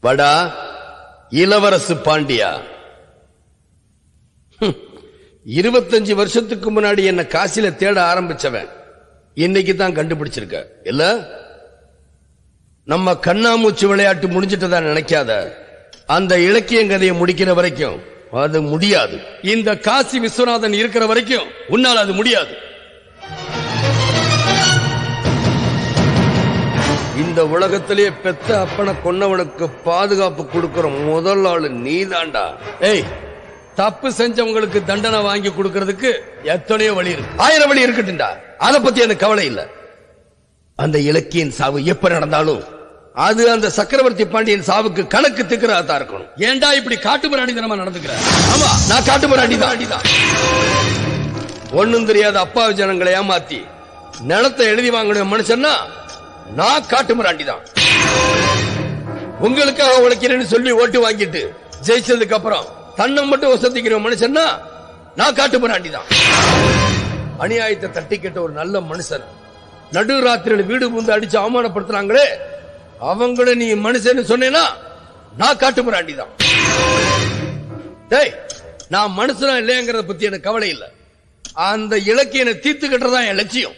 வடா இளவரசு பாண்டியா, 25 வருஷத்துக்கு முன்னாடி என்ன காசில தேட ஆரம்பிச்சவன் இன்னைக்கு தான் கண்டுபிடிச்சிருக்க இல்ல? நம்ம கண்ணாமூச்சி விளையாட்டு முடிஞ்சிட்டதா நினைக்காத. அந்த இலக்கியம் கதையை முடிக்கிற வரைக்கும் அது முடியாது. இந்த காசி விஸ்வநாதன் இருக்கிற வரைக்கும் உன்னால் அது முடியாது. இந்த உலகத்திலேயே பெத்த அப்பனை கொன்னவனுக்கு பாதுகாப்பு கொடுக்கிற முதல் ஆளு நீதாண்டா. ஏய், தப்பு செஞ்சவங்களுக்கு தண்டனை வாங்கி கொடுக்கிறதுக்கு எத்தனையோ வழி இருக்கு, 1000 வழி இருக்கட்டும்டா. அதை பத்தி எனக்கு கவலை இல்ல. அந்த இலக்கியின் சாவு எப்ப நடந்தாலும் அது அந்த சக்கரவர்த்தி பாண்டியன் சாவுக்கு கணக்கு திக்கிறதா இருக்கணும். ஏண்டா இப்படி காட்டுமிராண்டித்தனமா நடந்துக்கிற? ஆமா, நான் காட்டுமிராண்டிதான். ஒண்ணும் தெரியாத அப்பாவி ஜனங்களை ஏமாத்தி நிலத்தை எழுதி வாங்கின மனுஷன்னா நான் காட்டுமிராண்டிதான். உங்களுக்காக உழைக்கிறேன்னு சொல்லி ஓட்டு வாங்கிட்டு ஜெயிச்சதுக்கு அப்புறம் தன்னை மட்டும் வசதிக்கிற மனுஷன்னா நான் காட்டுமிராண்டிதான். அநியாயத்தை தட்டி கேட்ட ஒரு நல்ல மனுஷன் நடு ராத்திரியில் வீடு புந்து அடிச்சு அவமானப்படுத்துறாங்களே, அவங்கள நீ மனுஷன்னு சொன்னேன்னா நான் காட்டுமிராண்டிதான். டேய், நான் மனுஷனா இல்லையங்கிறத பத்தி எனக்கு கவலை இல்லை. அந்த இலக்கியனை தீர்த்து கட்டுறதா என் லட்சியம்.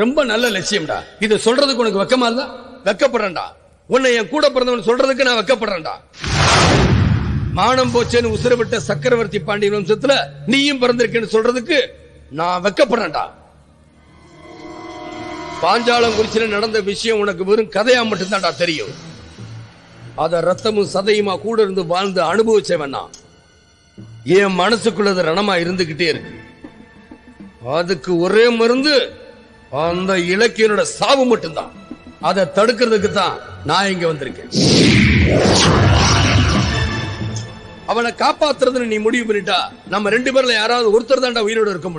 ரொம்ப நல்ல லட்சியம்டா. இது சொல்றதுக்கு உனக்கு வெக்கமா இல்ல? வெக்கப்படுறேன்டா. உன்னை என் கூட பிறந்தவன் சொல்றதுக்கு நான் வெக்கப்படுறேன்டா. மானம் போச்சேன்னு உசுரவிட்ட சக்கரவர்த்தி பாண்டியன் வம்சத்துல நீயும் பிறந்திருக்கேன்னு சொல்றதுக்கு நான் வெக்கப்படுறேன்டா. பாஞ்சாலங்குறிச்சியில நடந்த விஷயம் உனக்கு வெறும் கதையா மட்டும்தான்டா தெரியும். அத ரத்தமும் சதையுமா கூட இருந்து வாழ்ந்து அனுபவிச்சவனா. என் மனசுக்குள்ளது ரணமா இருந்துகிட்டே இருக்கு. அதுக்கு ஒரே மருந்து அந்த இலக்கியனோட சாவு மட்டும்தான். அதை தடுக்கிறதுக்கு தான் நான் இங்க வந்திருக்கேன். அவனை காப்பாத்துறதுன்னு நீ முடிவு பண்ணிட்டா நம்ம 2 பேர்ல யாராவது ஒருத்தர் தான்டா உயிரோடு இருக்க முடியும்.